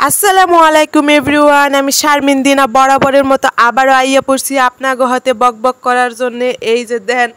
আসসালামু আলাইকুম এভরিওয়ান, আমি শারমিন দিনা বরাবরের মতো আবারও আইয়া পড়ছি আপনাকে হাতে বকবক করার জন্য। এই যে দেখেন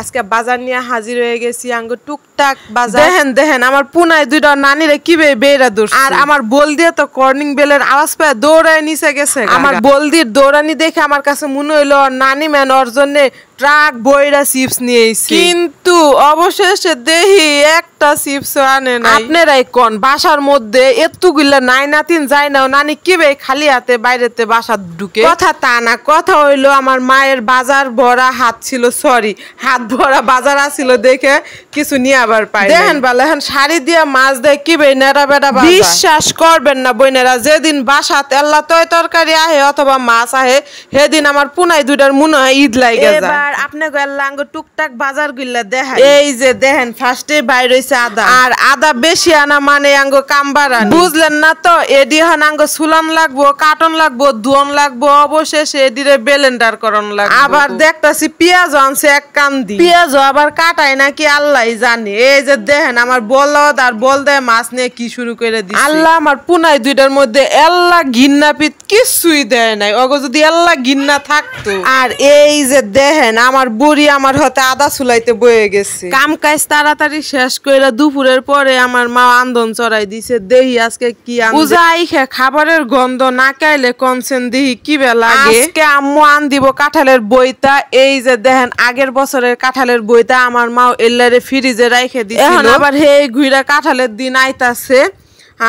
আজকে বাজার নিয়ে হাজির হয়ে গেছি। আঙ্গ টুকটাক বাজার দেখেন আমার পুনায় দুইটা নানিরে কি বেড়া দূর, আর আমার বল দিয়ে তো কর্নিং বেলের আওয়াজ পায় দৌড়ায় নিচে গেছে। আমার বলদির দৌড়ানি দেখে আমার কাছে মনে হইলো নানি ম্যান ওর জন্য ট্রাক বইরা চিপস নিয়ে এসেছি, কিন্তু অবশেষে দেখি একটা চিপস আনে না। আপনারাই কোন বাসার মধ্যে এতগুলা নাই নাতিন যায় না, নানি কিবে খালি হাতে বাইরেতে বাসা ঢুকে? কথা তা না, কথা হইলো আমার মায়ের বাজার ভরা হাত ছিল, সরি হাত ভরা বাজার আছিল দেখে কিছু নিয়ে আবার পাই। দেখেন বলে এখন শাড়ি দিয়া মাছ দেয় কিবে নেড়া বেড়া। বিশ্বাস করবেন না বইনেরা, যেদিন বাসা তেল্লা তয় তরকারি আহে অথবা মাছ আহে সেদিন আমার পুনাই দুইটার মনে হয় ঈদ লাগে যায়। আপনি গেলাঙ্গ টুকটাক বাজার গুলা দেখেন। এই যে দেখেন ফার্স্টে বাইর হইছে আদা, আর আদা বেশি আনা মানে আঙ্গ কামবারা, বুঝলেন না তো? এডি হন আঙ্গ সুলান লাগবো, কাটন লাগবো, ধুয়ন লাগবো, অবশেষে এডিরে ব্লেন্ডার করন লাগবো। আবার দেখতাছি পেঁয়াজ আনছে এক কান্দি, পেঁয়াজ আবার কাটায় নাকি আল্লাহ জানে। এই যে দেখেন আমার বলদ আর বলদে মাছ নিয়ে কি শুরু করে দিছে। আল্লাহ আমার পুনাই দুইটার মধ্যে এল্লা ঘিন্না পিত কিছুই দেয় নাই, ওগো যদি এল্লা ঘিন্না থাকতো। আর এই যে দেখেন আমার বুড়ি আমার হাতে আদা চুলাইতে বয়ে গেছে। কাম কাজ তাড়াতাড়ি শেষ করে দুপুরের পরে আমার মা আন্দন চড়াই দিছে। দেহি আজকে কি পূজাই খাবারের গন্ধ না খাইলে কনসেন দেহি কি বেলা আজকে আম্মু আন দিব কাঁঠালের বইতা। এই যে দেখেন আগের বছরের কাঁঠালের বইতা আমার মা এল্লারে ফ্রিজে রাইখে দিছিল, এখন আবার হে ঘুরা কাঁঠালের দিন আইতাছে।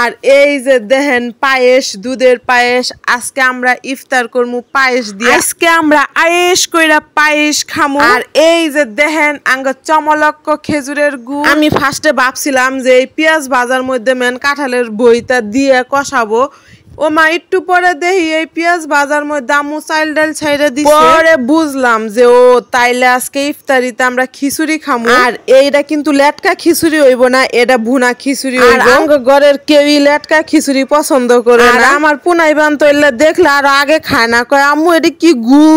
আর এই যে দেখেন পায়েস, দুধের পায়েস। আজকে আমরা ইফতার করবো পায়েস দিয়ে, আজকে আমরা আয়েশ কইরা পায়েস খামু। আর এই যে দেখেন আঙ্গ চমলক্ক খেজুরের গুড়। আমি ফার্স্টে ভাবছিলাম যে এই পেঁয়াজ ভাজার মধ্যে মেন কাঁঠালের বইটা দিয়ে কষাবো, ও মা একটু পরে দেখি এই পেঁয়াজ ভাজার মধ্যে আমু চাইল ডাল ছাইড়ে দিছে। পরে বুঝলাম যে ও তাইলে আজকে ইফতারিতে আমরা খিচুড়ি খামু। আর এইটা কিন্তু লেটকা খিচুড়ি হইব না, এটা ভুনা খিচুড়ি হইব। আর ঘরের কেউই লেটকা খিচুড়ি পছন্দ করে না। আমার পুনাই বান্তইলে দেখলে আর আগে খায় না, কয় আম্মু এটা কি গু।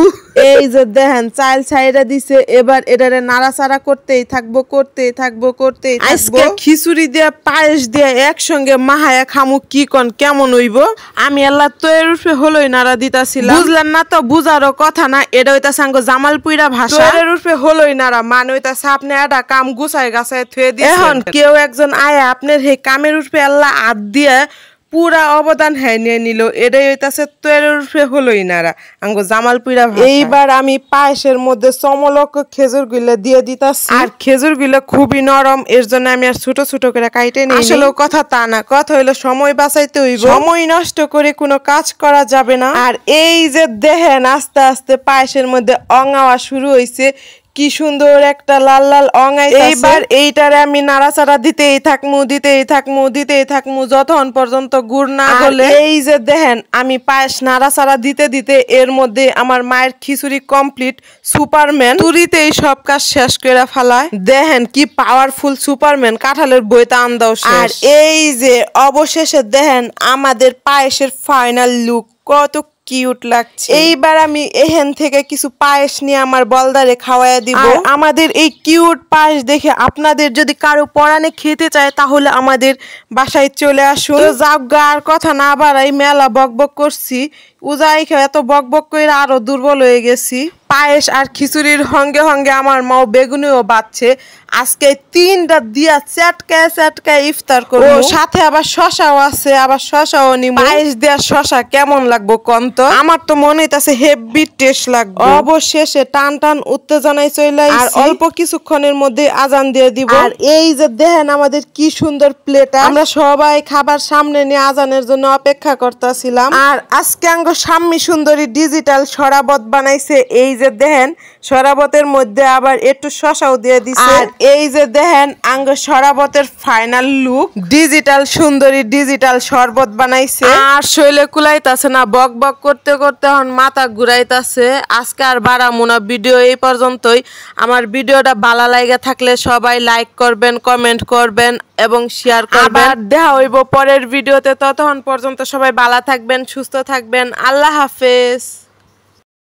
এই যে দেখেন চাইল ছাইড়ে দিছে, এবার এটারে নাড়াচাড়া করতেই থাকবো করতেই থাকবো করতেই থাকবো। আজকে খিচুড়ি দিয়ে পায়েস দিয়ে একসঙ্গে মাহায়া খামু, কি কন কেমন হইব? আমি আল্লাহ তৈর রূপে হলোই নাড়া দিতাছিলাম, বুঝলেন না তো? বুঝারও কথা না, এটা হইতাছে আঙ্গ জামালপুরা ভাষা। তৈর রূপে হলোই নাড়া মানে হইতাছে আপনি একটা কাম গুছায় গাছায় থুয়ে দিয়ে এখন কেউ একজন আয়া আপনার সেই কামের রূপে আল্লাহ হাত দিয়ে পুরা অবদান হ্যাঁ নিয়ে নিল, এটাই হইতাছে তৈর রূপে হলোই নাড়া আঙ্গ জামালপুরা ভাষা। এইবার আমি পায়েসের মধ্যে চমলক খেজুর গুলো দিয়ে দিতাছি, আর খেজুর গুলো খুবই নরম, এর জন্য আমি আর ছোট ছোট করে কাইটে নিই। আসলে কথা তা না, কথা হইলো সময় বাঁচাইতে হইব, সময় নষ্ট করে কোনো কাজ করা যাবে না। আর এই যে দেখেন আস্তে আস্তে পায়েসের মধ্যে অঙাওয়া শুরু হইছে, কি সুন্দর একটা লাল লাল অঙাই। এইবার এইটারে আমি নাড়াচাড়া দিতেই থাকমু দিতেই থাকমু দিতেই থাকমু যতক্ষণ পর্যন্ত গুড় না গলে। এই যে দেখেন আমি পায়েস নাড়াচাড়া দিতে দিতে এর মধ্যে আমার মায়ের খিচুড়ি কমপ্লিট। সুপারম্যান তুরিতেই সব কাজ শেষ করে ফেলায়। দেখেন কি পাওয়ারফুল সুপারম্যান, কাঁঠালের বইতা আন্দাও। আর এই যে অবশেষে দেখেন আমাদের পায়েসের ফাইনাল লুক, কত কিউট লাগছে। এইবার আমি এখান থেকে কিছু পায়েস নিয়ে আমার বলদারে খাওয়াইয়া দিব। আমাদের এই কিউট পায়েস দেখে আপনাদের যদি কারো পরাণে খেতে চায় তাহলে আমাদের বাসায় চলে আসুন। যাগা আর কথা না বাড়াই, মেলা বকবক করছি, উজাই খেয়ে এত বকবক করে আরো দুর্বল হয়ে গেছি। পায়েস আর খিচুড়ির হঙ্গে হঙ্গে আমার মাও বেগুনিও বাচ্ছে। আজকে তিনটা দিয়া চ্যাটকায় চ্যাটকায় ইফতার করবো, সাথে আবার শশাও আছে, আবার শশাও নিব। পায়েস দেওয়া শশা কেমন লাগবো কন্ত? আমার তো মনে হইতাছে হেভি টেস্ট লাগবে। অবশেষে টান টান উত্তেজনায় চলে আর অল্প কিছুক্ষণের মধ্যে আজান দিয়ে দিব। আর এই যে দেখেন আমাদের কি সুন্দর প্লেট, আমরা সবাই খাবার সামনে নিয়ে আজানের জন্য অপেক্ষা করতেছিলাম। আর আজকে আঙ্গ সাম্মি সুন্দরী ডিজিটাল শরাবত বানাইছে। এই যে দেখেন শরাবতের মধ্যে আবার একটু শশাও দিয়ে দিছে। আর এই যে দেখেন আঙ্গ শরাবতের ফাইনাল লুক, ডিজিটাল সুন্দরী ডিজিটাল শরবত বানাইছে। আর শৈলে কুলাইতাছে না, বক বক করতে করতে এখন মাথা ঘুরাইতাছে। আজকে আর বাড়ামু না, ভিডিও এই পর্যন্তই। আমার ভিডিওটা ভালো লাগে থাকলে সবাই লাইক করবেন, কমেন্ট করবেন এবং শেয়ার করবেন। আবার দেখা হইব পরের ভিডিওতে, ততক্ষণ পর্যন্ত সবাই ভালো থাকবেন, সুস্থ থাকবেন। আল্লাহ হাফেজ।